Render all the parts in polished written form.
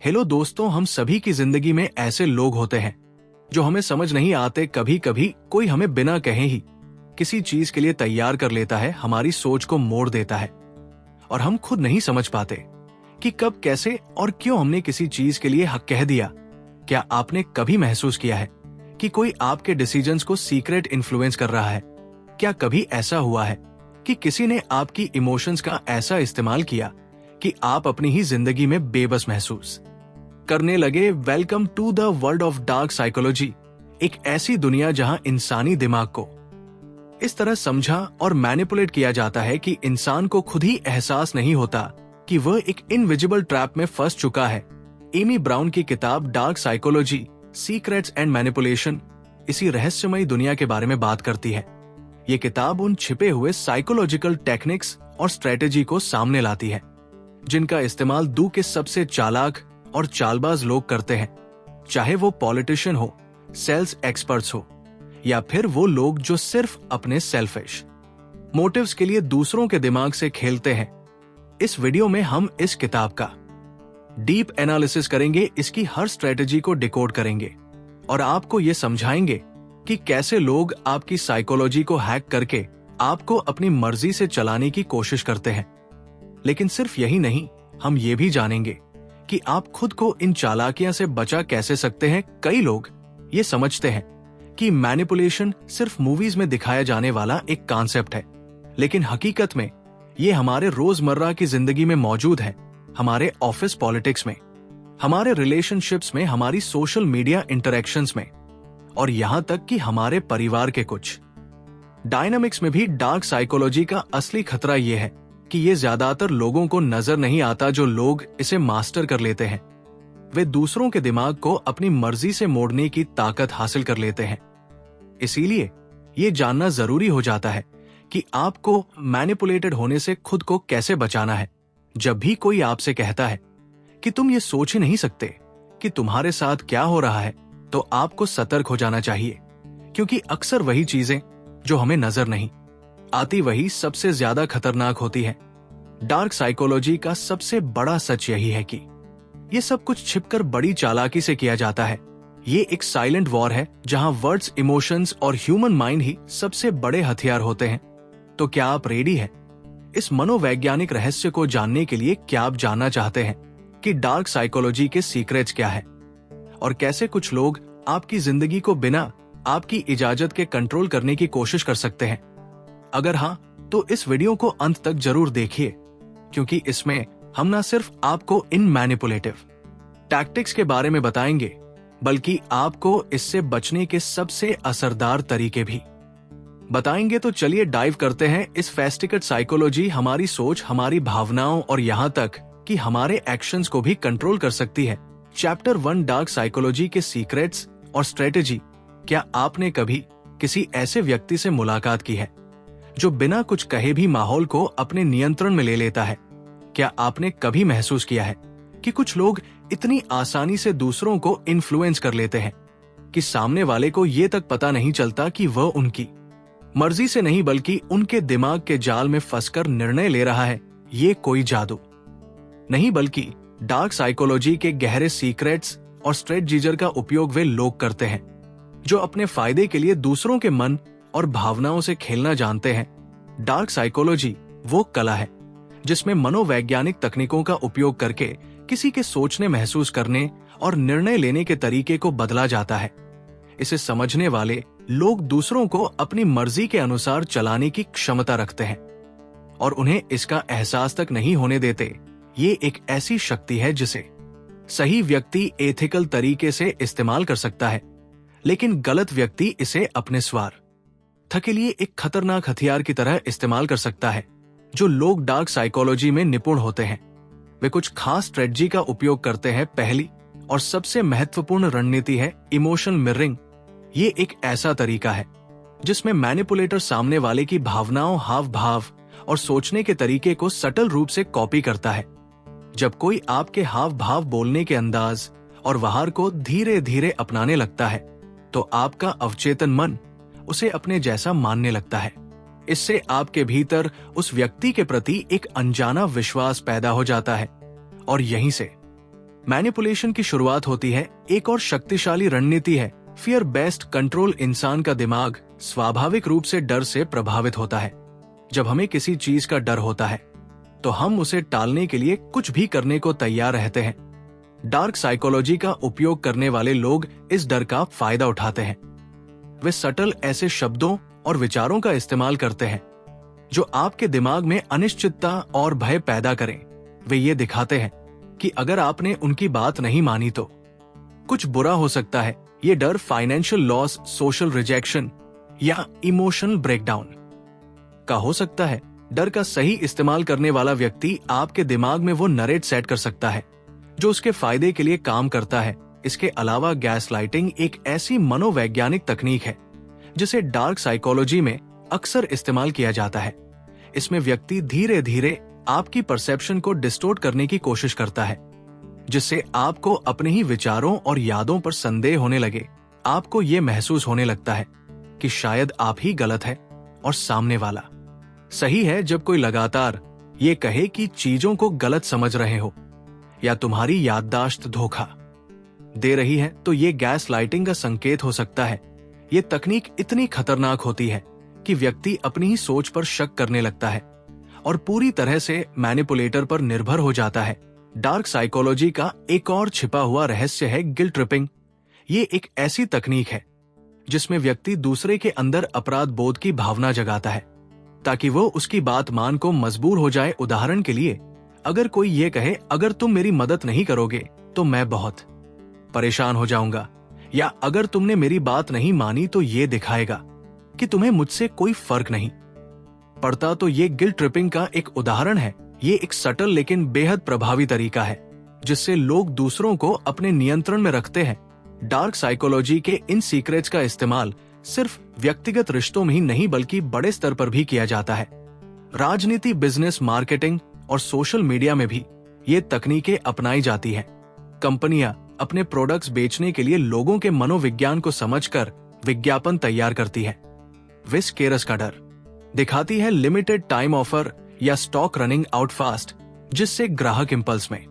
Hello दोस्तों, हम सभी की जिंदगी में ऐसे लोग होते हैं जो हमें समझ नहीं आते। कभी कभी कोई हमें बिना कहे ही किसी चीज के लिए तैयार कर लेता है, हमारी सोच को मोड़ देता है और हम खुद नहीं समझ पाते कि कब, कैसे और क्यों हमने किसी चीज के लिए हक कह दिया। क्या आपने कभी महसूस किया है कि कोई आपके डिसीजंस को सीक्रेट इन्फ्लुएंस कर रहा है? क्या कभी ऐसा हुआ है कि किसी ने आपकी इमोशंस का ऐसा इस्तेमाल किया कि आप अपनी ही जिंदगी में बेबस महसूस करने लगे? Welcome to the world of dark psychology, एक ऐसी दुनिया जहां इंसानी दिमाग को इस तरह समझा और मैनिपुलेट किया जाता है कि इंसान को खुद ही एहसास नहीं होता कि वह एक इनविजिबल ट्रैप में फंस चुका है। एमी ब्राउन की किताब dark psychology, secrets and manipulation इसी रहस्यमयी दुनिया के बारे में बात करती है। ये किताब उन छिपे हुए साइकोलॉजिकल टेक्निक्स और स्ट्रेटेजी को सामने लाती है जिनका इस्तेमाल दू के सबसे चालाक और चालबाज लोग करते हैं, चाहे वो पॉलिटिशियन हो, सेल्स एक्सपर्ट्स हो या फिर वो लोग जो सिर्फ अपने सेल्फिश मोटिव्स के लिए दूसरों के दिमाग से खेलते हैं। इस वीडियो में हम इस किताब का डीप एनालिसिस करेंगे, इसकी हर स्ट्रेटेजी को डिकोड करेंगे और आपको ये समझाएंगे कि कैसे लोग आपकी साइकोलॉजी को हैक करके आपको अपनी मर्जी से चलाने की कोशिश करते हैं। लेकिन सिर्फ यही नहीं, हम ये भी जानेंगे कि आप खुद को इन चालाकियों से बचा कैसे सकते हैं। कई लोग ये समझते हैं कि मैनिपुलेशन सिर्फ मूवीज में दिखाया जाने वाला एक कॉन्सेप्ट है, लेकिन हकीकत में ये हमारे रोजमर्रा की जिंदगी में मौजूद है, हमारे ऑफिस पॉलिटिक्स में, हमारे रिलेशनशिप्स में, हमारी सोशल मीडिया इंटरेक्शंस में और यहाँ तक कि हमारे परिवार के कुछ डायनामिक्स में भी। डार्क साइकोलॉजी का असली खतरा यह है कि ये ज्यादातर लोगों को नजर नहीं आता। जो लोग इसे मास्टर कर लेते हैं वे दूसरों के दिमाग को अपनी मर्जी से मोड़ने की ताकत हासिल कर लेते हैं। इसीलिए ये जानना जरूरी हो जाता है कि आपको मैनिपुलेटेड होने से खुद को कैसे बचाना है। जब भी कोई आपसे कहता है कि तुम ये सोच ही नहीं सकते कि तुम्हारे साथ क्या हो रहा है, तो आपको सतर्क हो जाना चाहिए, क्योंकि अक्सर वही चीजें जो हमें नजर नहीं आती वही सबसे ज्यादा खतरनाक होती है। डार्क साइकोलॉजी का सबसे बड़ा सच यही है कि ये सब कुछ छिपकर बड़ी चालाकी से किया जाता है। ये एक साइलेंट वॉर है जहां वर्ड्स, इमोशंस और ह्यूमन माइंड ही सबसे बड़े हथियार होते हैं। तो क्या आप रेडी हैं इस मनोवैज्ञानिक रहस्य को जानने के लिए? क्या आप जानना चाहते हैं कि डार्क साइकोलॉजी के सीक्रेट्स क्या है और कैसे कुछ लोग आपकी जिंदगी को बिना आपकी इजाजत के कंट्रोल करने की कोशिश कर सकते हैं? अगर हाँ, तो इस वीडियो को अंत तक जरूर देखिए, क्योंकि इसमें हम न सिर्फ आपको इन मैनिपुलेटिव टैक्टिक्स के बारे में बताएंगे, बल्कि आपको इससे बचने के सबसे असरदार तरीके भी बताएंगे। तो चलिए डाइव करते हैं इस फेस्टिकेट साइकोलॉजी हमारी सोच, हमारी भावनाओं और यहाँ तक कि हमारे एक्शंस को भी कंट्रोल कर सकती है। चैप्टर 1, डार्क साइकोलॉजी के सीक्रेट्स और स्ट्रेटेजी। क्या आपने कभी किसी ऐसे व्यक्ति से मुलाकात की है जो बिना कुछ कहे भी माहौल को अपने नियंत्रण में ले लेता है? क्या आपने कभी महसूस किया है कि कुछ लोग इतनी आसानी से दूसरों को इन्फ्लुएंस कर लेते हैं कि सामने वाले को ये तक पता नहीं चलता कि वह उनकी मर्जी से नहीं बल्कि उनके दिमाग के जाल में फंसकर निर्णय ले रहा है? ये कोई जादू नहीं, बल्कि डार्क साइकोलॉजी के गहरे सीक्रेट्स और स्ट्रेटजीजर का उपयोग वे लोग करते हैं जो अपने फायदे के लिए दूसरों के मन और भावनाओं से खेलना जानते हैं। डार्क साइकोलॉजी वो कला है जिसमें मनोवैज्ञानिक तकनीकों का उपयोग करके किसी के सोचने, महसूस करने और निर्णय लेने के तरीके को बदला जाता है। इसे समझने वाले लोग दूसरों को अपनी मर्जी के अनुसार चलाने की क्षमता रखते हैं और उन्हें इसका एहसास तक नहीं होने देते। ये एक ऐसी शक्ति है जिसे सही व्यक्ति एथिकल तरीके से इस्तेमाल कर सकता है, लेकिन गलत व्यक्ति इसे अपने स्वार्थ के लिए एक खतरनाक हथियार की तरह इस्तेमाल कर सकता है। जो लोग डार्क साइकोलॉजी में निपुण होते हैं वे कुछ खास स्ट्रेटजी का उपयोग करते हैं। पहली और सबसे महत्वपूर्ण रणनीति है इमोशन मिररिंग। ये एक ऐसा तरीका है जिसमें मैनिपुलेटर सामने वाले की भावनाओं, हाव भाव और सोचने के तरीके को सटल रूप से कॉपी करता है। जब कोई आपके हाव भाव, बोलने के अंदाज और व्यवहार को धीरे धीरे अपनाने लगता है, तो आपका अवचेतन मन उसे अपने जैसा मानने लगता है। इससे आपके भीतर उस व्यक्ति के प्रति एक अनजाना विश्वास पैदा हो जाता है और यहीं से मैनिपुलेशन की शुरुआत होती है एक और शक्तिशाली रणनीति है फियर बेस्ड कंट्रोल। इंसान का दिमाग स्वाभाविक रूप से डर से प्रभावित होता है। जब हमें किसी चीज का डर होता है तो हम उसे टालने के लिए कुछ भी करने को तैयार रहते हैं। डार्क साइकोलॉजी का उपयोग करने वाले लोग इस डर का फायदा उठाते हैं। वे सटल ऐसे शब्दों और विचारों का इस्तेमाल करते हैं जो आपके दिमाग में अनिश्चितता और भय पैदा करें। वे ये दिखाते हैं कि अगर आपने उनकी बात नहीं मानी तो कुछ बुरा हो सकता है। ये डर फाइनेंशियल लॉस, सोशल रिजेक्शन या इमोशनल ब्रेकडाउन का हो सकता है। डर का सही इस्तेमाल करने वाला व्यक्ति आपके दिमाग में वो नरेट सेट कर सकता है जो उसके फायदे के लिए काम करता है। इसके अलावा गैसलाइटिंग एक ऐसी मनोवैज्ञानिक तकनीक है जिसे डार्क साइकोलॉजी में अक्सर इस्तेमाल किया जाता है। इसमें व्यक्ति धीरे धीरे आपकी परसेप्शन को डिस्टोर्ट करने की कोशिश करता है, जिससे आपको अपने ही विचारों और यादों पर संदेह होने लगे। आपको ये महसूस होने लगता है कि शायद आप ही गलत है और सामने वाला सही है। जब कोई लगातार ये कहे कि चीजों को गलत समझ रहे हो या तुम्हारी याददाश्त धोखा दे रही है, तो ये गैस लाइटिंग का संकेत हो सकता है। ये तकनीक इतनी खतरनाक होती है कि व्यक्ति अपनी ही सोच पर शक करने लगता है और पूरी तरह से मैनिपुलेटर पर निर्भर हो जाता है। डार्क साइकोलॉजी का एक और छिपा हुआ रहस्य है गिल्ट ट्रिपिंग। ये एक ऐसी तकनीक है जिसमें व्यक्ति दूसरे के अंदर अपराध बोध की भावना जगाता है ताकि वो उसकी बात मान को मजबूर हो जाए। उदाहरण के लिए, अगर कोई ये कहे अगर तुम मेरी मदद नहीं करोगे तो मैं बहुत परेशान हो जाऊंगा, या अगर तुमने मेरी बात नहीं मानी तो ये दिखाएगा कि तुम्हें मुझसे कोई फर्क नहीं पड़ता, तो ये गिल्ट ट्रिपिंग का एक उदाहरण है। ये एक सटल लेकिन बेहद प्रभावी तरीका है जिससे लोग दूसरों को अपने नियंत्रण में रखते हैं। डार्क साइकोलॉजी के इन सीक्रेट्स का इस्तेमाल सिर्फ व्यक्तिगत रिश्तों में ही नहीं बल्कि बड़े स्तर पर भी किया जाता है। राजनीति, बिजनेस, मार्केटिंग और सोशल मीडिया में भी ये तकनीकें अपनाई जाती हैं। कंपनियां अपने प्रोडक्ट्स बेचने के लिए लोगों के मनोविज्ञान को समझकर विज्ञापन तैयार करती है। वे स्केरस का डर दिखाती है, लिमिटेड टाइम ऑफर या स्टॉक रनिंग आउट फास्ट, जिससे ग्राहक इंपल्स में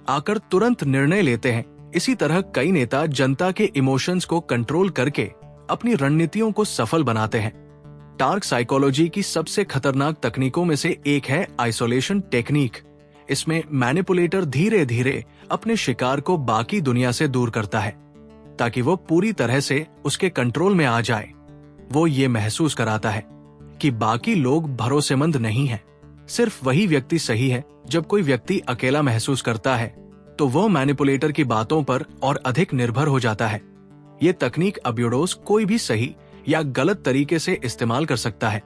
आकर तुरंत निर्णय लेते हैं। इसी तरह कई नेता जनता के इमोशंस को कंट्रोल करके अपनी रणनीतियों को सफल बनाते हैं। डार्क साइकोलॉजी की सबसे खतरनाक तकनीकों में से एक है आइसोलेशन टेक्निक। इसमें मैनिपुलेटर धीरे धीरे अपने शिकार को बाकी दुनिया से दूर करता है ताकि वो पूरी तरह से उसके कंट्रोल में आ जाए। वो ये महसूस कराता है कि बाकी लोग भरोसेमंद नहीं हैं, सिर्फ वही व्यक्ति सही है। जब कोई व्यक्ति अकेला महसूस करता है तो वो मैनिपुलेटर की बातों पर और अधिक निर्भर हो जाता है। ये तकनीक अब्यूडोस कोई भी सही या गलत तरीके से इस्तेमाल कर सकता है।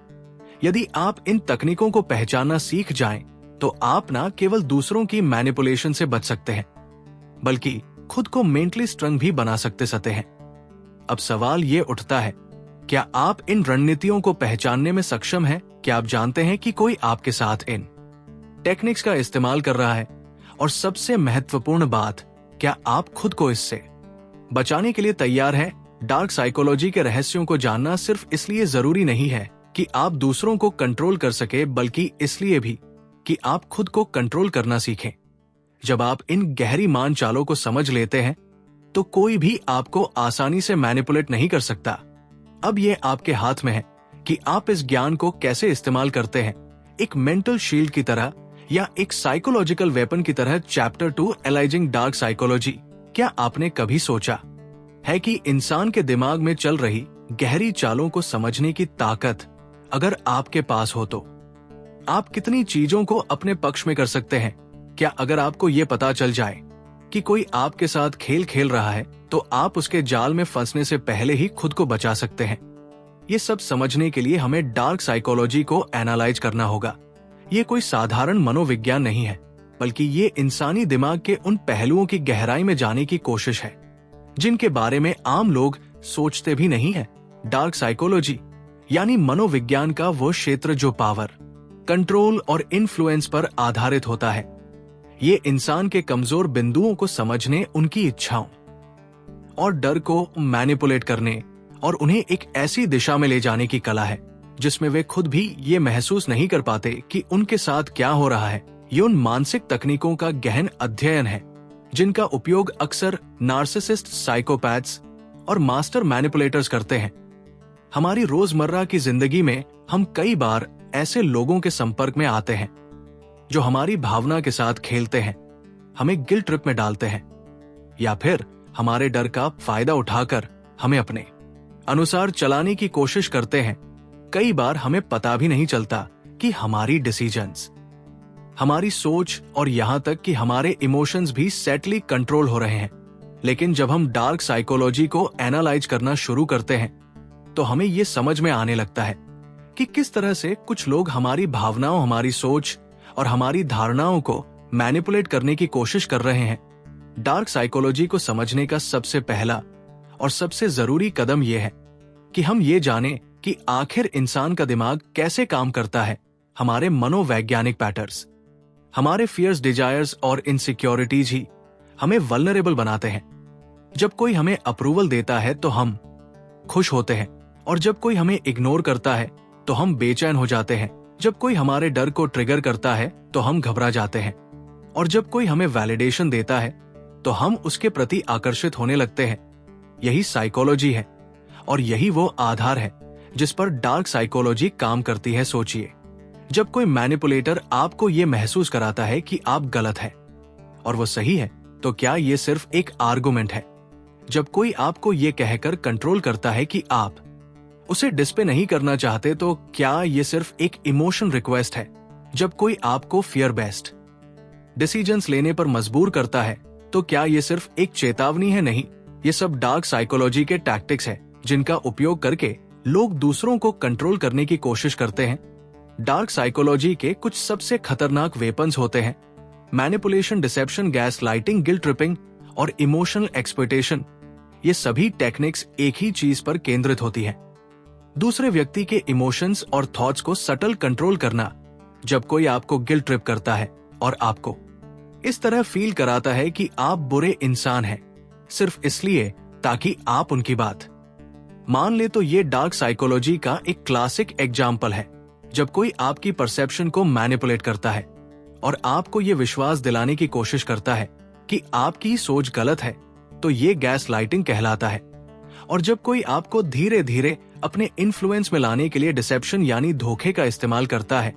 यदि आप इन तकनीकों को पहचानना सीख जाएं, तो आप न केवल दूसरों की मैनिपुलेशन से बच सकते हैं बल्कि खुद को मेंटली स्ट्रॉन्ग भी बना सकते हैं। अब सवाल ये उठता है, क्या आप इन रणनीतियों को पहचानने में सक्षम हैं? क्या आप जानते हैं कि कोई आपके साथ इन टेक्निक्स का इस्तेमाल कर रहा है? और सबसे महत्वपूर्ण बात, क्या आप खुद को इससे बचाने के लिए तैयार हैं? डार्क साइकोलॉजी के रहस्यों को जानना सिर्फ इसलिए जरूरी नहीं है कि आप दूसरों को कंट्रोल कर सके, बल्कि इसलिए भी कि आप खुद को कंट्रोल करना सीखें। जब आप इन गहरी मान चालों को समझ लेते हैं तो कोई भी आपको आसानी से मैनिपुलेट नहीं कर सकता। अब ये आपके हाथ में है कि आप इस ज्ञान को कैसे इस्तेमाल करते हैं, एक मेंटल शील्ड की तरह या एक साइकोलॉजिकल वेपन की तरह। Chapter 2, analysing dark psychology. क्या आपने कभी सोचा है कि इंसान के दिमाग में चल रही गहरी चालों को समझने की ताकत अगर आपके पास हो तो आप कितनी चीजों को अपने पक्ष में कर सकते हैं? क्या अगर आपको ये पता चल जाए कि कोई आपके साथ खेल खेल रहा है तो आप उसके जाल में फंसने से पहले ही खुद को बचा सकते हैं? ये सब समझने के लिए हमें डार्क साइकोलॉजी को एनालाइज करना होगा। ये कोई साधारण मनोविज्ञान नहीं है, बल्कि ये इंसानी दिमाग के उन पहलुओं की गहराई में जाने की कोशिश है जिनके बारे में आम लोग सोचते भी नहीं है। डार्क साइकोलॉजी यानी मनोविज्ञान का वो क्षेत्र जो पावर, कंट्रोल और इन्फ्लुएंस पर आधारित होता है। ये इंसान के कमजोर बिंदुओं को समझने, उनकी इच्छाओं और डर को मैनिपुलेट करने और उन्हें एक ऐसी दिशा में ले जाने की कला है जिसमें वे खुद भी ये महसूस नहीं कर पाते कि उनके साथ क्या हो रहा है। ये उन मानसिक तकनीकों का गहन अध्ययन है जिनका उपयोग अक्सर नार्सिसिस्ट, साइकोपैथ्स और मास्टर मैनिपुलेटर्स करते हैं। हमारी रोजमर्रा की जिंदगी में हम कई बार ऐसे लोगों के संपर्क में आते हैं जो हमारी भावना के साथ खेलते हैं, हमें गिल्ट ट्रिप में डालते हैं, या फिर हमारे डर का फायदा उठाकर हमें अपने अनुसार चलाने की कोशिश करते हैं। कई बार हमें पता भी नहीं चलता कि हमारी डिसीजंस, हमारी सोच और यहां तक कि हमारे इमोशंस भी सैटली कंट्रोल हो रहे हैं। लेकिन जब हम डार्क साइकोलॉजी को एनालाइज करना शुरू करते हैं तो हमें यह समझ में आने लगता है कि किस तरह से कुछ लोग हमारी भावनाओं, हमारी सोच और हमारी धारणाओं को मैनिपुलेट करने की कोशिश कर रहे हैं। डार्क साइकोलॉजी को समझने का सबसे पहला और सबसे जरूरी कदम यह है कि हम ये जानें कि आखिर इंसान का दिमाग कैसे काम करता है। हमारे मनोवैज्ञानिक पैटर्न्स, हमारे फियर्स, डिजायर्स और इनसिक्योरिटीज ही हमें वल्नरेबल बनाते हैं। जब कोई हमें अप्रूवल देता है तो हम खुश होते हैं, और जब कोई हमें इग्नोर करता है तो हम बेचैन हो जाते हैं। जब कोई हमारे डर को ट्रिगर करता है तो हम घबरा जाते हैं, और जब कोई हमें वैलिडेशन देता है तो हम उसके प्रति आकर्षित होने लगते हैं। यही साइकोलॉजी है, और यही वो आधार है जिस पर डार्क साइकोलॉजी काम करती है। सोचिए, जब कोई मैनिपुलेटर आपको ये महसूस कराता है कि आप गलत है और वो सही है, तो क्या ये सिर्फ एक आर्गुमेंट है? जब कोई आपको ये कहकर कंट्रोल करता है कि आप उसे डिस्पे नहीं करना चाहते, तो क्या ये सिर्फ एक इमोशन रिक्वेस्ट है? जब कोई आपको फियर बेस्ड डिसीजंस लेने पर मजबूर करता है, तो क्या ये सिर्फ एक चेतावनी है? नहीं, ये सब डार्क साइकोलॉजी के टैक्टिक्स है जिनका उपयोग करके लोग दूसरों को कंट्रोल करने की कोशिश करते हैं। डार्क साइकोलॉजी के कुछ सबसे खतरनाक वेपन्स होते हैं manipulation, deception, gaslighting, guilt tripping और इमोशनल एक्सप्लॉयटेशन। ये सभी टेक्निक्स एक ही चीज पर केंद्रित होती हैं, दूसरे व्यक्ति के इमोशंस और थॉट्स को सटल कंट्रोल करना। जब कोई आपको गिल्ट ट्रिप करता है और आपको इस तरह फील कराता है कि आप बुरे इंसान हैं सिर्फ इसलिए ताकि आप उनकी बात मान ले, तो ये डार्क साइकोलॉजी का एक क्लासिक एग्जाम्पल है। जब कोई आपकी परसेप्शन को मैनिपुलेट करता है और आपको ये विश्वास दिलाने की कोशिश करता है कि आपकी सोच गलत है, तो ये गैस लाइटिंग कहलाता है। और जब कोई आपको धीरे धीरे अपने इन्फ्लुएंस में लाने के लिए डिसेप्शन यानी धोखे का इस्तेमाल करता है,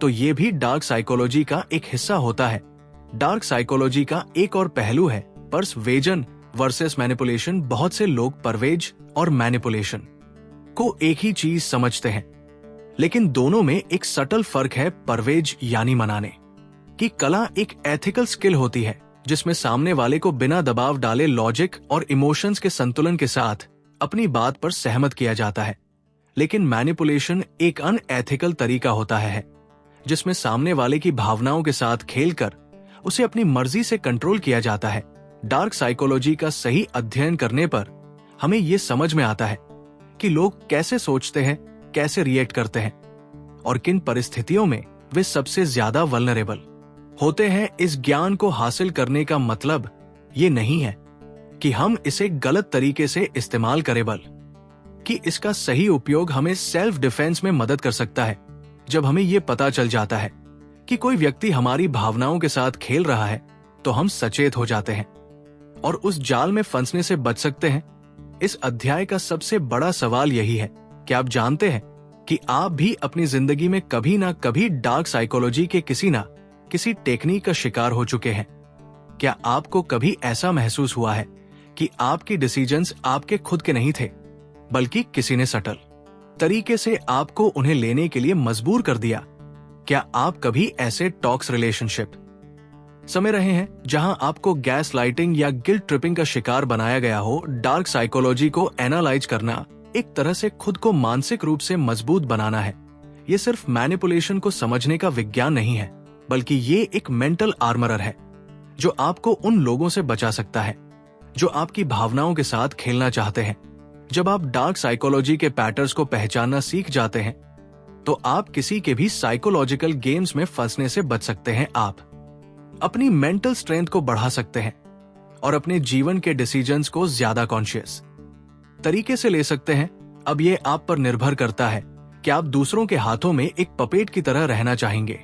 तो ये भी डार्क साइकोलॉजी का एक हिस्सा होता है। डार्क साइकोलॉजी का एक और पहलू है पर्सवेजन वर्सेस मैनिपुलेशन। बहुत से लोग परवेज और मैनिपुलेशन को एक ही चीज समझते हैं, लेकिन दोनों में एक सटल फर्क है। परवेज यानी मनाने की कला एक एथिकल स्किल होती है जिसमें सामने वाले को बिना दबाव डाले लॉजिक और इमोशंस के संतुलन के साथ अपनी बात पर सहमत किया जाता है। लेकिन मैनिपुलेशन एक अनएथिकल तरीका होता है जिसमें सामने वाले की भावनाओं के साथ खेलकर उसे अपनी मर्जी से कंट्रोल किया जाता है। डार्क साइकोलॉजी का सही अध्ययन करने पर हमें यह समझ में आता है कि लोग कैसे सोचते हैं, कैसे रिएक्ट करते हैं और किन परिस्थितियों में वे सबसे ज्यादा वल्नरेबल होते हैं। इस ज्ञान को हासिल करने का मतलब ये नहीं है कि हम इसे गलत तरीके से इस्तेमाल करें, बल्कि इसका सही उपयोग हमें सेल्फ डिफेंस में मदद कर सकता है। जब हमें ये पता चल जाता है कि कोई व्यक्ति हमारी भावनाओं के साथ खेल रहा है, तो हम सचेत हो जाते हैं और उस जाल में फंसने से बच सकते हैं। इस अध्याय का सबसे बड़ा सवाल यही है कि आप जानते हैं कि आप भी अपनी जिंदगी में कभी ना कभी डार्क साइकोलॉजी के किसी टेक्निक का शिकार हो चुके हैं। क्या आपको कभी ऐसा महसूस हुआ है कि आपकी डिसीजंस आपके खुद के नहीं थे, बल्कि किसी ने सटल तरीके से आपको उन्हें लेने के लिए मजबूर कर दिया? क्या आप कभी ऐसे टॉक्स रिलेशनशिप समझ रहे हैं जहां आपको गैस लाइटिंग या गिल्ट ट्रिपिंग का शिकार बनाया गया हो? डार्क साइकोलॉजी को एनालाइज करना एक तरह से खुद को मानसिक रूप से मजबूत बनाना है। ये सिर्फ मैनिपुलेशन को समझने का विज्ञान नहीं है, बल्कि ये एक मेंटल आर्मरर है जो आपको उन लोगों से बचा सकता है जो आपकी भावनाओं के साथ खेलना चाहते हैं। जब आप डार्क साइकोलॉजी के पैटर्न्स को पहचानना सीख जाते हैं, तो आप किसी के भी साइकोलॉजिकल गेम्स में फंसने से बच सकते हैं। आप अपनी मेंटल स्ट्रेंथ को बढ़ा सकते हैं और अपने जीवन के डिसीजंस को ज्यादा कॉन्शियस तरीके से ले सकते हैं। अब ये आप पर निर्भर करता है कि आप दूसरों के हाथों में एक पपेट की तरह रहना चाहेंगे,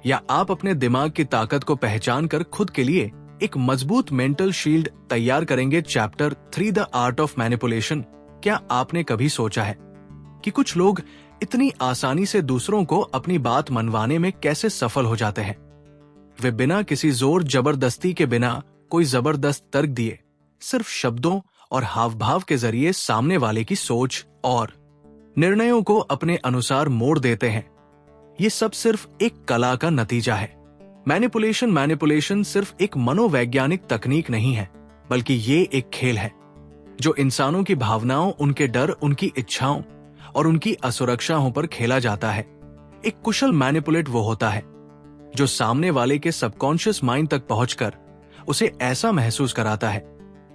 या आप अपने दिमाग की ताकत को पहचान कर खुद के लिए एक मजबूत मेंटल शील्ड तैयार करेंगे। Chapter 3 the art of manipulation. क्या आपने कभी सोचा है कि कुछ लोग इतनी आसानी से दूसरों को अपनी बात मनवाने में कैसे सफल हो जाते हैं? वे बिना किसी जोर जबरदस्ती के, बिना कोई जबरदस्त तर्क दिए, सिर्फ शब्दों और हाव भाव के जरिए सामने वाले की सोच और निर्णयों को अपने अनुसार मोड़ देते हैं। ये सब सिर्फ एक कला का नतीजा है। मैनिपुलेशन सिर्फ एक मनोवैज्ञानिक तकनीक नहीं है, बल्कि ये एक खेल है जो इंसानों की भावनाओं, उनके डर, उनकी इच्छाओं और उनकी असुरक्षाओं पर खेला जाता है। एक कुशल मैनिपुलेट वो होता है जो सामने वाले के सबकॉन्शियस माइंड तक पहुंचकर उसे ऐसा महसूस कराता है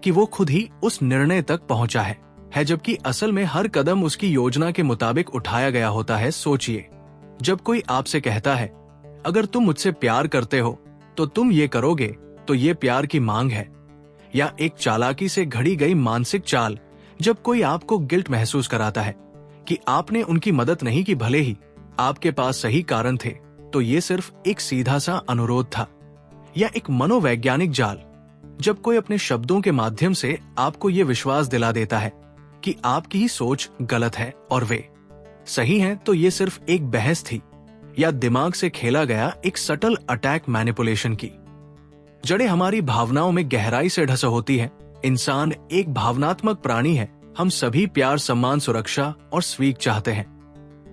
कि वो खुद ही उस निर्णय तक पहुंचा है, जबकि असल में हर कदम उसकी योजना के मुताबिक उठाया गया होता है। सोचिए, जब कोई आपसे कहता है अगर तुम मुझसे प्यार करते हो तो तुम ये करोगे, तो ये प्यार की मांग है। या एक चालाकी से घड़ी गई मानसिक चाल, जब कोई आपको गिल्ट महसूस कराता है कि आपने उनकी मदद नहीं की, भले ही आपके पास सही कारण थे, तो ये सिर्फ एक सीधा सा अनुरोध था। या एक मनोवैज्ञानिक जाल, जब कोई अपने शब्दों के माध्यम से आपको ये विश्वास दिला देता है कि आपकी ही सोच गलत है और वे सही हैं, तो ये सिर्फ एक बहस थी या दिमाग से खेला गया एक सटल अटैक। मैनिपुलेशन की जड़ें हमारी भावनाओं में गहराई से ढस होती है। इंसान एक भावनात्मक प्राणी है। हम सभी प्यार, सम्मान, सुरक्षा और स्वीक चाहते हैं,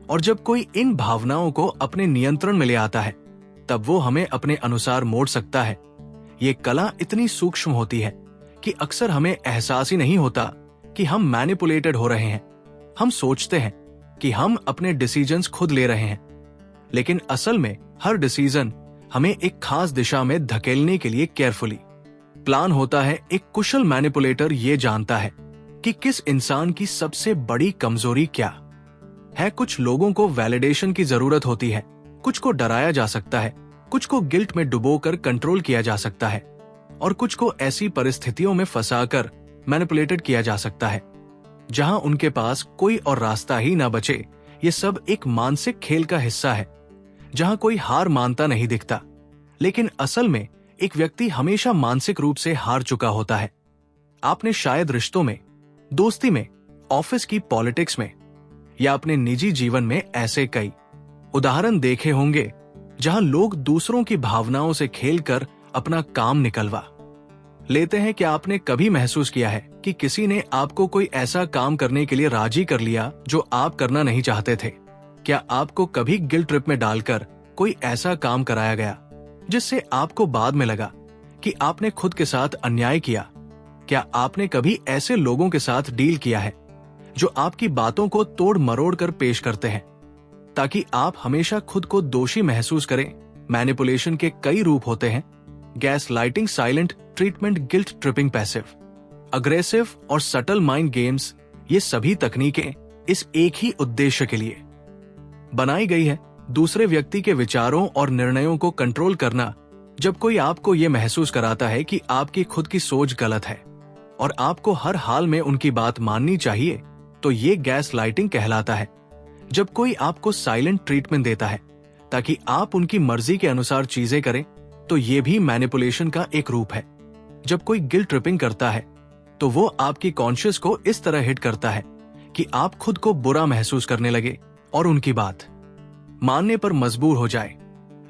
और जब कोई इन भावनाओं को अपने नियंत्रण में ले आता है, तब वो हमें अपने अनुसार मोड़ सकता है। ये कला इतनी सूक्ष्म होती है कि अक्सर हमें एहसास ही नहीं होता कि हम मैनिपुलेटेड हो रहे हैं। हम सोचते हैं कि हम अपने डिसीजंस खुद ले रहे हैं, लेकिन असल में हर डिसीजन हमें एक खास दिशा में धकेलने के लिए केयरफुली प्लान होता है। एक कुशल मैनिपुलेटर ये जानता है कि किस इंसान की सबसे बड़ी कमजोरी क्या है। कुछ लोगों को वैलिडेशन की जरूरत होती है, कुछ को डराया जा सकता है, कुछ को गिल्ट में डुबोकर कंट्रोल किया जा सकता है, और कुछ को ऐसी परिस्थितियों में फंसाकर मैनिपुलेटेड किया जा सकता है जहां उनके पास कोई और रास्ता ही ना बचे। ये सब एक मानसिक खेल का हिस्सा है जहां कोई हार मानता नहीं दिखता, लेकिन असल में एक व्यक्ति हमेशा मानसिक रूप से हार चुका होता है। आपने शायद रिश्तों में, दोस्ती में, ऑफिस की पॉलिटिक्स में या अपने निजी जीवन में ऐसे कई उदाहरण देखे होंगे जहां लोग दूसरों की भावनाओं से खेलकर अपना काम निकलवा लेते हैं। क्या आपने कभी महसूस किया है कि किसी ने आपको कोई ऐसा काम करने के लिए राजी कर लिया जो आप करना नहीं चाहते थे? क्या आपको कभी गिल्ट ट्रिप में डालकर कोई ऐसा काम कराया गया जिससे आपको बाद में लगा कि आपने खुद के साथ अन्याय किया? क्या आपने कभी ऐसे लोगों के साथ डील किया है जो आपकी बातों को तोड़ मरोड़ कर पेश करते हैं ताकि आप हमेशा खुद को दोषी महसूस करें? मैनिपुलेशन के कई रूप होते हैं: gas lighting, silent treatment, guilt tripping, passive aggressive और सटल माइंड गेम्स। ये सभी तकनीकें इस एक ही उद्देश्य के लिए बनाई गई है, दूसरे व्यक्ति के विचारों और निर्णयों को कंट्रोल करना। जब कोई आपको ये महसूस कराता है कि आपकी खुद की सोच गलत है और आपको हर हाल में उनकी बात माननी चाहिए, तो ये गैस लाइटिंग कहलाता है। जब कोई आपको साइलेंट ट्रीटमेंट देता है ताकि आप उनकी मर्जी के अनुसार चीजें करें, तो ये भी मैनिपुलेशन का एक रूप है। जब कोई गिल्ट ट्रिपिंग करता है तो वो आपकी कॉन्शियस को इस तरह हिट करता है कि आप खुद को बुरा महसूस करने लगे और उनकी बात मानने पर मजबूर हो जाए।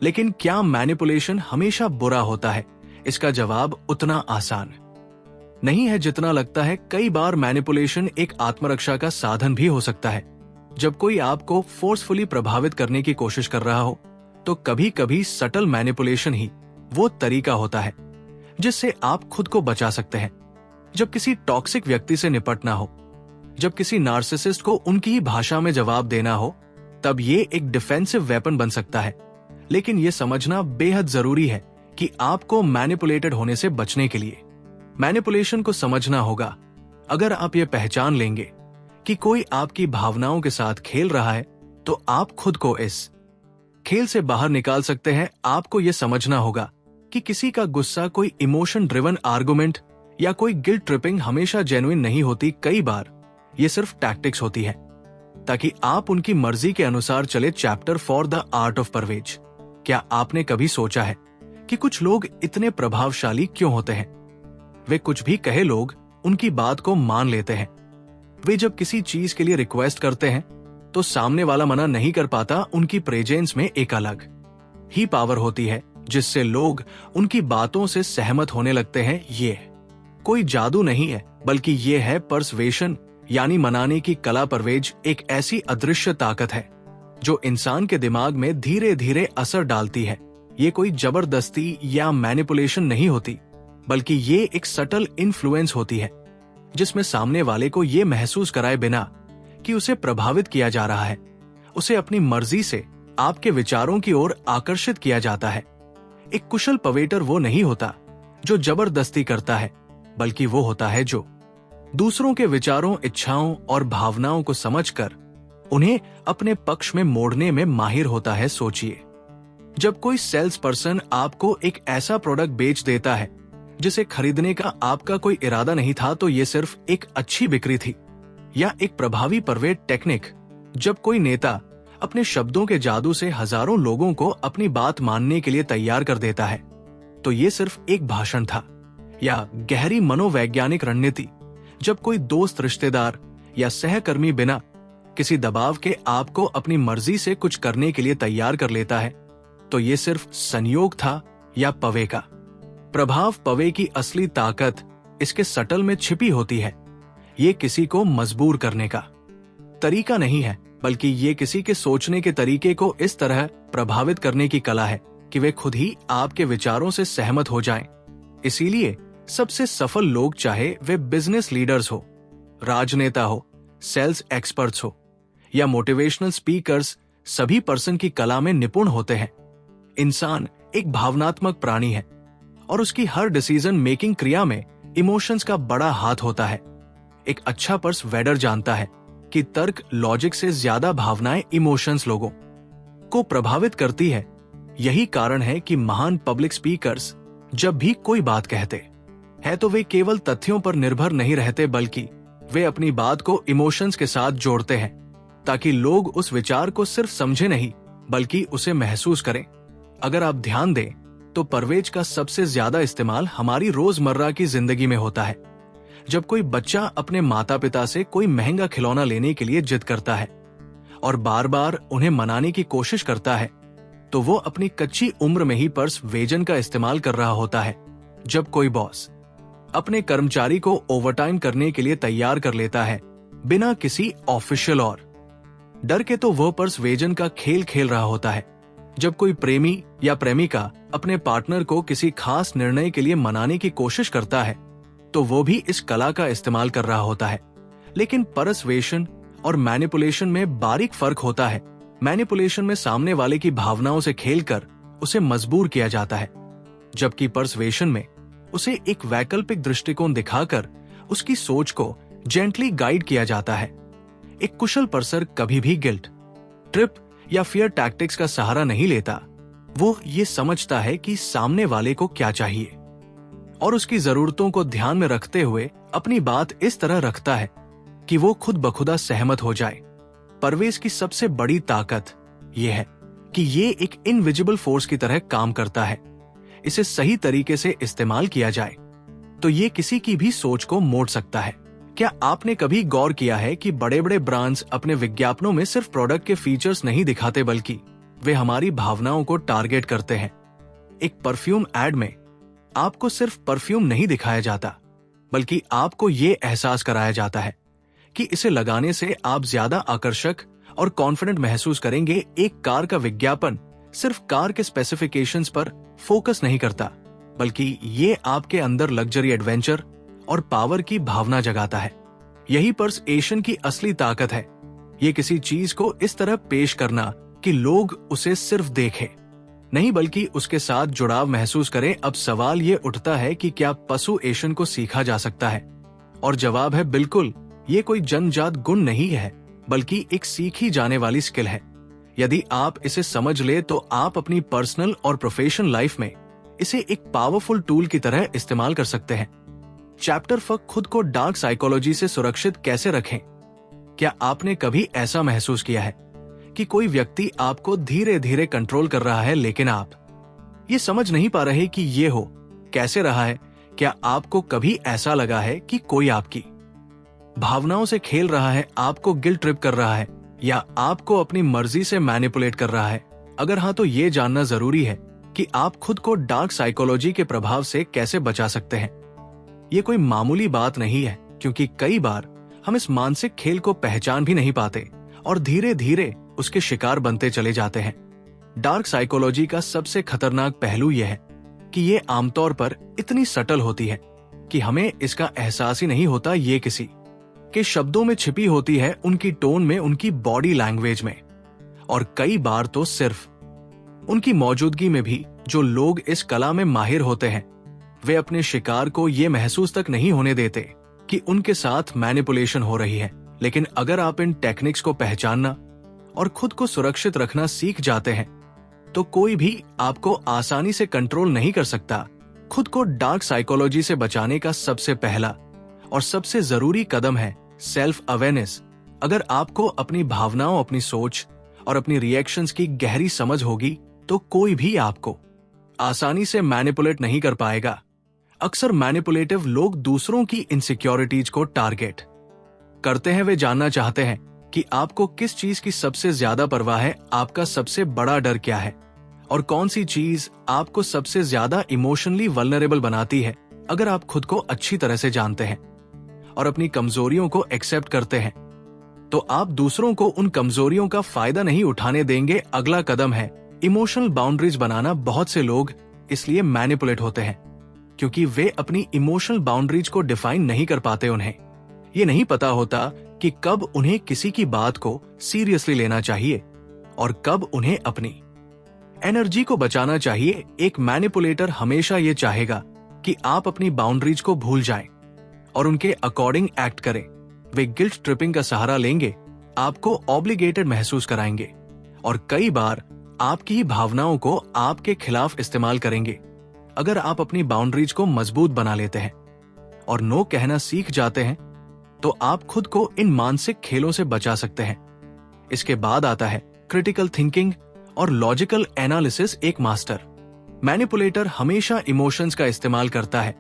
लेकिन क्या मैनिपुलेशन हमेशा बुरा होता है? इसका जवाब उतना आसान नहीं है जितना लगता है। कई बार मैनिपुलेशन एक आत्मरक्षा का साधन भी हो सकता है। जब कोई आपको फोर्सफुली प्रभावित करने की कोशिश कर रहा हो, तो कभी कभी सटल मैनिपुलेशन ही वो तरीका होता है जिससे आप खुद को बचा सकते हैं। जब किसी टॉक्सिक व्यक्ति से निपटना हो, जब किसी नार्सिसिस्ट को उनकी ही भाषा में जवाब देना हो, तब ये एक डिफेंसिव वेपन बन सकता है। लेकिन ये समझना बेहद जरूरी है कि आपको मैनिपुलेटेड होने से बचने के लिए मैनिपुलेशन को समझना होगा। अगर आप ये पहचान लेंगे कि कोई आपकी भावनाओं के साथ खेल रहा है, तो आप खुद को इस खेल से बाहर निकाल सकते हैं। आपको ये समझना होगा कि किसी का गुस्सा, कोई इमोशन ड्रिवन आर्गुमेंट या कोई गिल्ट ट्रिपिंग हमेशा जेन्युइन नहीं होती। कई बार ये सिर्फ टैक्टिक्स होती है ताकि आप उनकी मर्जी के अनुसार चले। Chapter 4 the art of persuasion. क्या आपने कभी सोचा है कि कुछ लोग इतने प्रभावशाली क्यों होते हैं। वे कुछ भी कहे लोग उनकी बात को मान लेते हैं। वे जब किसी चीज के लिए रिक्वेस्ट करते हैं तो सामने वाला मना नहीं कर पाता। उनकी प्रेजेंस में एक अलग ही पावर होती है जिससे लोग उनकी बातों से सहमत होने लगते हैं। ये कोई जादू नहीं है, बल्कि ये है पर्सवेशन, यानी मनाने की कला। परवेज एक ऐसी अदृश्य ताकत है जो इंसान के दिमाग में धीरे धीरे असर डालती है। ये कोई जबरदस्ती या मैनिपुलेशन नहीं होती, बल्कि ये एक सटल इन्फ्लुएंस होती है जिसमें सामने वाले को ये महसूस कराए बिना कि उसे प्रभावित किया जा रहा है, उसे अपनी मर्जी से आपके विचारों की ओर आकर्षित किया जाता है। एक कुशल पवेटर वो नहीं होता जो जबरदस्ती करता है, बल्कि वो होता है जो दूसरों के विचारों, इच्छाओं और भावनाओं को समझकर उन्हें अपने पक्ष में मोड़ने में माहिर होता है। सोचिए, जब कोई सेल्स पर्सन आपको एक ऐसा प्रोडक्ट बेच देता है जिसे खरीदने का आपका कोई इरादा नहीं था, तो ये सिर्फ एक अच्छी बिक्री थी। या एक प्रभावी परवेट टेक्निक, जब कोई नेता अपने शब्दों के जादू से हजारों लोगों को अपनी बात मानने के लिए तैयार कर देता है, तो ये सिर्फ एक भाषण था। या गहरी मनोवैज्ञानिक रणनीति, जब कोई दोस्त, रिश्तेदार या सहकर्मी बिना किसी दबाव के आपको अपनी मर्जी से कुछ करने के लिए तैयार कर लेता है, तो ये सिर्फ संयोग था या पवे का प्रभाव। पवे की असली ताकत इसके सटल में छिपी होती है। ये किसी को मजबूर करने का तरीका नहीं है, बल्कि ये किसी के सोचने के तरीके को इस तरह प्रभावित करने की कला है कि वे खुद ही आपके विचारों से सहमत हो जाएं। इसीलिए सबसे सफल लोग, चाहे वे बिजनेस लीडर्स हो, राजनेता हो, सेल्स एक्सपर्ट्स हो या मोटिवेशनल स्पीकर्स, सभी पर्सन की कला में निपुण होते हैं। इंसान एक भावनात्मक प्राणी है और उसकी हर डिसीजन मेकिंग क्रिया में इमोशंस का बड़ा हाथ होता है। एक अच्छा पर्सवेडर जानता है कि तर्क, लॉजिक से ज्यादा भावनाएं, इमोशंस लोगों को प्रभावित करती है। यही कारण है कि महान पब्लिक स्पीकर्स जब भी कोई बात कहते हैं तो वे केवल तथ्यों पर निर्भर नहीं रहते, बल्कि वे अपनी बात को इमोशंस के साथ जोड़ते हैं ताकि लोग उस विचार को सिर्फ समझे नहीं, बल्कि उसे महसूस करें। अगर आप ध्यान दें तो परवेज का सबसे ज्यादा इस्तेमाल हमारी रोजमर्रा की जिंदगी में होता है। जब कोई बच्चा अपने माता पिता से कोई महंगा खिलौना लेने के लिए जिद करता है और बार बार उन्हें मनाने की कोशिश करता है, तो वो अपनी कच्ची उम्र में ही पर्सवेजन का इस्तेमाल कर रहा होता है। जब कोई बॉस अपने कर्मचारी को ओवरटाइम करने के लिए तैयार कर लेता है बिना किसी ऑफिशियल और डर के, तो वो पर्सवेजन का खेल खेल रहा होता है। जब कोई प्रेमी या प्रेमिका अपने पार्टनर को किसी खास निर्णय के लिए मनाने की कोशिश करता है, तो वो भी इस कला का इस्तेमाल कर रहा होता है। लेकिन पर्सवेशन और मैनिपुलेशन में बारीक फर्क होता है। मैनिपुलेशन में सामने वाले की भावनाओं से खेलकर उसे मजबूर किया जाता है, जबकि पर्सवेशन में उसे एक वैकल्पिक दृष्टिकोण दिखाकर उसकी सोच को जेंटली गाइड किया जाता है। एक कुशल पर्सन कभी भी गिल्ट ट्रिप या फियर टैक्टिक्स का सहारा नहीं लेता। वो ये समझता है कि सामने वाले को क्या चाहिए और उसकी जरूरतों को ध्यान में रखते हुए अपनी बात इस तरह रखता है कि वो खुद बखुदा सहमत हो जाए। परवेज की सबसे बड़ी ताकत यह है कि ये एक इनविजिबल फोर्स की तरह काम करता है। इसे सही तरीके से इस्तेमाल किया जाए तो ये किसी की भी सोच को मोड़ सकता है। क्या आपने कभी गौर किया है कि बड़े बड़े ब्रांड्स अपने विज्ञापनों में सिर्फ प्रोडक्ट के फीचर्स नहीं दिखाते, बल्कि वे हमारी भावनाओं को टारगेट करते हैं। एक परफ्यूम एड में आपको सिर्फ परफ्यूम नहीं दिखाया जाता, बल्कि आपको ये एहसास कराया जाता है कि इसे लगाने से आप ज्यादा आकर्षक और कॉन्फिडेंट महसूस करेंगे। एक कार का विज्ञापन सिर्फ कार के स्पेसिफिकेशंस पर फोकस नहीं करता, बल्कि ये आपके अंदर लग्जरी, एडवेंचर और पावर की भावना जगाता है। यही पर्सुएशन की असली ताकत है। ये किसी चीज को इस तरह पेश करना कि लोग उसे सिर्फ देखें नहीं, बल्कि उसके साथ जुड़ाव महसूस करें। अब सवाल ये उठता है कि क्या पर्सुएशन को सीखा जा सकता है? और जवाब है बिल्कुल। ये कोई जन्मजात गुण नहीं है, बल्कि एक सीखी जाने वाली स्किल है। यदि आप इसे समझ ले तो आप अपनी पर्सनल और प्रोफेशनल लाइफ में इसे एक पावरफुल टूल की तरह इस्तेमाल कर सकते हैं। चैप्टर 4, खुद को डार्क साइकोलॉजी से सुरक्षित कैसे रखें। क्या आपने कभी ऐसा महसूस किया है कि कोई व्यक्ति आपको धीरे धीरे कंट्रोल कर रहा है, लेकिन आप ये समझ नहीं पा रहे कि ये हो कैसे रहा है। क्या आपको कभी ऐसा लगा है कि कोई आपकी भावनाओं से खेल रहा है, आपको गिल्ट ट्रिप कर रहा है, या आपको अपनी मर्जी से मैनिपुलेट कर रहा है? अगर हाँ, तो ये जानना जरूरी है कि आप खुद को डार्क साइकोलॉजी के प्रभाव से कैसे बचा सकते हैं। ये कोई मामूली बात नहीं है, क्योंकि कई बार हम इस मानसिक खेल को पहचान भी नहीं पाते और धीरे धीरे उसके शिकार बनते चले जाते हैं। डार्क साइकोलॉजी का सबसे खतरनाक पहलू यह है कि ये आमतौर पर इतनी सटल होती है कि हमें इसका एहसास ही नहीं होता। ये किसी के शब्दों में छिपी होती है, उनकी टोन में, उनकी बॉडी लैंग्वेज में, और कई बार तो सिर्फ उनकी मौजूदगी में भी। जो लोग इस कला में माहिर होते हैं वे अपने शिकार को ये महसूस तक नहीं होने देते कि उनके साथ मैनिपुलेशन हो रही है। लेकिन अगर आप इन टेक्निक्स को पहचानना और खुद को सुरक्षित रखना सीख जाते हैं तो कोई भी आपको आसानी से कंट्रोल नहीं कर सकता। खुद को डार्क साइकोलॉजी से बचाने का सबसे पहला और सबसे जरूरी कदम है सेल्फ अवेयरनेस। अगर आपको अपनी भावनाओं, अपनी सोच और अपनी रिएक्शंस की गहरी समझ होगी तो कोई भी आपको आसानी से मैनिपुलेट नहीं कर पाएगा। अक्सर मैनिपुलेटिव लोग दूसरों की इनसिक्योरिटीज को टारगेट करते हैं। वे जानना चाहते हैं कि आपको किस चीज की सबसे ज्यादा परवाह है, आपका सबसे बड़ा डर क्या है, और कौन सी चीज आपको सबसे ज्यादा इमोशनली वल्नरेबल बनाती है। अगर आप खुद को अच्छी तरह से जानते हैं और अपनी कमजोरियों को एक्सेप्ट करते हैं तो आप दूसरों को उन कमजोरियों का फायदा नहीं उठाने देंगे। अगला कदम है इमोशनल बाउंड्रीज बनाना। बहुत से लोग इसलिए मैनिपुलेट होते हैं क्योंकि वे अपनी इमोशनल बाउंड्रीज को डिफाइन नहीं कर पाते। उन्हें ये नहीं पता होता कि कब उन्हें किसी की बात को सीरियसली लेना चाहिए और कब उन्हें अपनी एनर्जी को बचाना चाहिए। एक मैनिपुलेटर हमेशा ये चाहेगा कि आप अपनी बाउंड्रीज को भूल जाएं और उनके अकॉर्डिंग एक्ट करें। वे गिल्ट ट्रिपिंग का सहारा लेंगे, आपको ऑब्लिगेटेड महसूस कराएंगे और कई बार आपकी ही भावनाओं को आपके खिलाफ इस्तेमाल करेंगे। अगर आप अपनी बाउंड्रीज को मजबूत बना लेते हैं और नो कहना सीख जाते हैं तो आप खुद को इन मानसिक खेलों से बचा सकते हैं। इसके बाद आता है क्रिटिकल थिंकिंग और लॉजिकल एनालिसिस। एक मास्टर मैनिपुलेटर हमेशा इमोशंस का इस्तेमाल करता है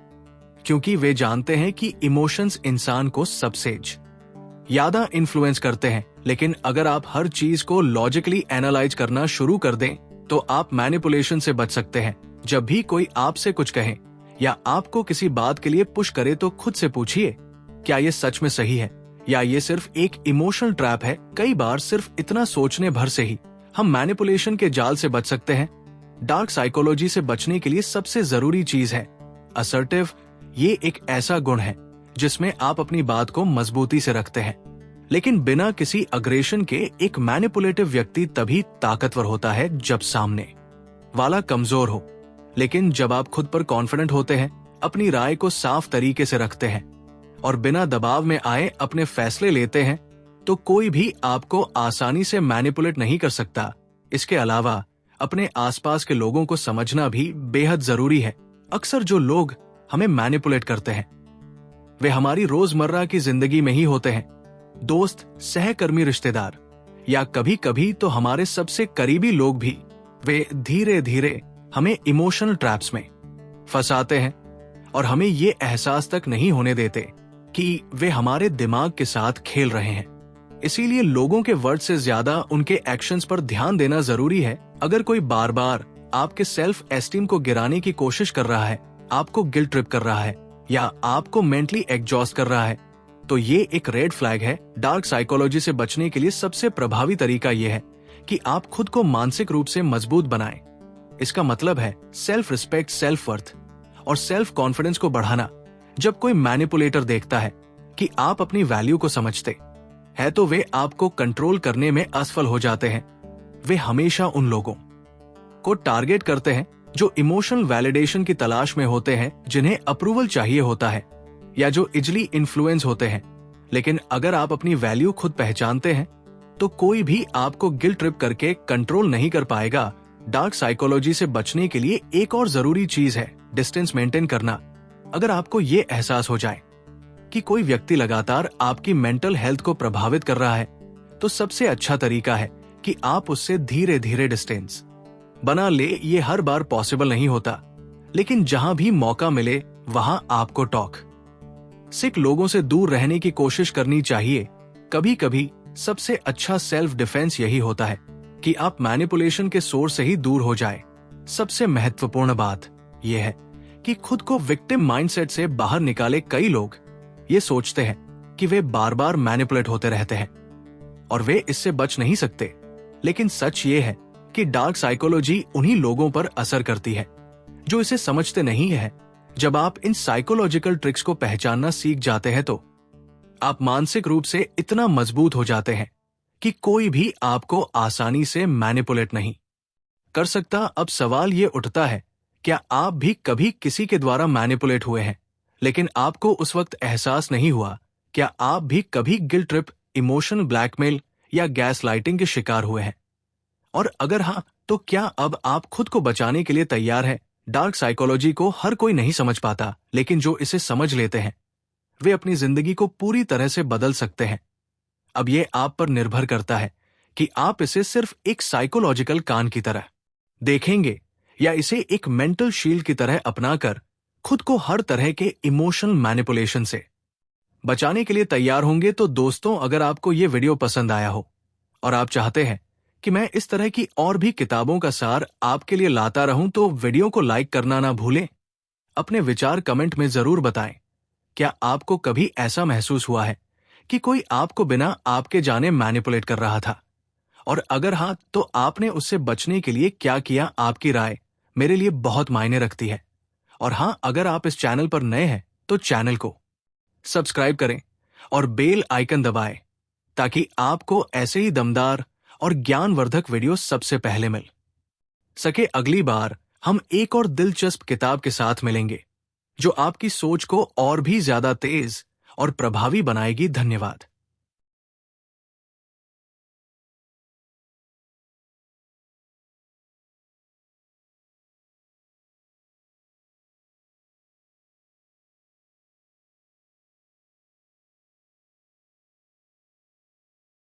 क्योंकि वे जानते हैं कि इमोशंस इंसान को सबसे ज्यादा इन्फ्लुएंस करते हैं। लेकिन अगर आप हर चीज को लॉजिकली एनालाइज करना शुरू कर दें तो आप मैनिपुलेशन से बच सकते हैं। जब भी कोई आपसे कुछ कहे या आपको किसी बात के लिए पुश करे तो खुद से पूछिए, क्या ये सच में सही है या ये सिर्फ एक इमोशनल ट्रैप है? कई बार सिर्फ इतना सोचने भर से ही हम मैनिपुलेशन के जाल से बच सकते हैं। डार्क साइकोलॉजी से बचने के लिए सबसे जरूरी चीज है असर्टिव। ये एक ऐसा गुण है जिसमें आप अपनी बात को मजबूती से रखते हैं लेकिन बिना किसी अग्रेशन के। एक मैनिपुलेटिव व्यक्ति तभी ताकतवर होता है जब सामने वाला कमजोर हो। लेकिन जब आप खुद पर कॉन्फिडेंट होते हैं, अपनी राय को साफ तरीके से रखते हैं और बिना दबाव में आए अपने फैसले लेते हैं तो कोई भी आपको आसानी से मैनिपुलेट नहीं कर सकता। इसके अलावा अपने आसपास के लोगों को समझना भी बेहद जरूरी है। अक्सर जो लोग हमें मैनिपुलेट करते हैं वे हमारी रोजमर्रा की जिंदगी में ही होते हैं। दोस्त, सहकर्मी, रिश्तेदार या कभी कभी तो हमारे सबसे करीबी लोग भी। वे धीरे धीरे हमें इमोशनल ट्रैप्स में फंसाते हैं और हमें ये एहसास तक नहीं होने देते कि वे हमारे दिमाग के साथ खेल रहे हैं। इसीलिए लोगों के वर्ड से ज्यादा उनके एक्शंस पर ध्यान देना जरूरी है। अगर कोई बार बार आपके सेल्फ एस्टीम को गिराने की कोशिश कर रहा है, आपको गिल्ट ट्रिप कर रहा है या आपको मेंटली एग्जॉस्ट कर रहा है तो ये एक रेड फ्लैग है। डार्क साइकोलॉजी से बचने के लिए सबसे प्रभावी तरीका यह है कि आप खुद को मानसिक रूप से मजबूत बनाएं। इसका मतलब है सेल्फ रिस्पेक्ट, सेल्फ वर्थ और सेल्फ कॉन्फिडेंस को बढ़ाना। जब कोई मैनिपुलेटर देखता है कि आप अपनी वैल्यू को समझते हैं तो वे आपको कंट्रोल करने में असफल हो जाते हैं। वे हमेशा उन लोगों को टारगेट करते हैं जो इमोशनल वैलिडेशन की तलाश में होते हैं, जिन्हें अप्रूवल चाहिए होता है या जो इजली इन्फ्लुएंस होते हैं। लेकिन अगर आप अपनी वैल्यू खुद पहचानते हैं तो कोई भी आपको गिल्ट ट्रिप करके कंट्रोल नहीं कर पाएगा। डार्क साइकोलॉजी से बचने के लिए एक और जरूरी चीज है डिस्टेंस मेंटेन करना। अगर आपको ये एहसास हो जाए कि कोई व्यक्ति लगातार आपकी मेंटल हेल्थ को प्रभावित कर रहा है तो सबसे अच्छा तरीका है कि आप उससे धीरे धीरे डिस्टेंस बना ले ये हर बार पॉसिबल नहीं होता, लेकिन जहां भी मौका मिले वहां आपको टॉक सिक लोगों से दूर रहने की कोशिश करनी चाहिए। कभी कभी सबसे अच्छा सेल्फ डिफेंस यही होता है कि आप मैनिपुलेशन के सोर्स से ही दूर हो जाए। सबसे महत्वपूर्ण बात यह है कि खुद को विक्टिम माइंडसेट से बाहर निकाले। कई लोग ये सोचते हैं कि वे बार बार मैनिपुलेट होते रहते हैं और वे इससे बच नहीं सकते, लेकिन सच ये है कि डार्क साइकोलॉजी उन्हीं लोगों पर असर करती है जो इसे समझते नहीं है। जब आप इन साइकोलॉजिकल ट्रिक्स को पहचानना सीख जाते हैं तो आप मानसिक रूप से इतना मजबूत हो जाते हैं कि कोई भी आपको आसानी से मैनिपुलेट नहीं कर सकता। अब सवाल ये उठता है, क्या आप भी कभी किसी के द्वारा मैनिपुलेट हुए हैं लेकिन आपको उस वक्त एहसास नहीं हुआ? क्या आप भी कभी गिल्ट ट्रिप, इमोशनल ब्लैकमेल या गैस लाइटिंग के शिकार हुए हैं? और अगर हाँ, तो क्या अब आप खुद को बचाने के लिए तैयार हैं? डार्क साइकोलॉजी को हर कोई नहीं समझ पाता, लेकिन जो इसे समझ लेते हैं वे अपनी जिंदगी को पूरी तरह से बदल सकते हैं। अब यह आप पर निर्भर करता है कि आप इसे सिर्फ एक साइकोलॉजिकल कान की तरह देखेंगे या इसे एक मेंटल शील्ड की तरह अपनाकर खुद को हर तरह के इमोशनल मैनिपुलेशन से बचाने के लिए तैयार होंगे। तो दोस्तों, अगर आपको ये वीडियो पसंद आया हो और आप चाहते हैं कि मैं इस तरह की और भी किताबों का सार आपके लिए लाता रहूं, तो वीडियो को लाइक करना ना भूलें। अपने विचार कमेंट में जरूर बताएं। क्या आपको कभी ऐसा महसूस हुआ है कि कोई आपको बिना आपके जाने मैनिपुलेट कर रहा था? और अगर हाँ, तो आपने उससे बचने के लिए क्या किया? आपकी राय मेरे लिए बहुत मायने रखती है। और हाँ, अगर आप इस चैनल पर नए हैं तो चैनल को सब्सक्राइब करें और बेल आइकन दबाएं ताकि आपको ऐसे ही दमदार और ज्ञानवर्धक वीडियो सबसे पहले मिल सके। अगली बार हम एक और दिलचस्प किताब के साथ मिलेंगे जो आपकी सोच को और भी ज्यादा तेज और प्रभावी बनाएगी। धन्यवाद।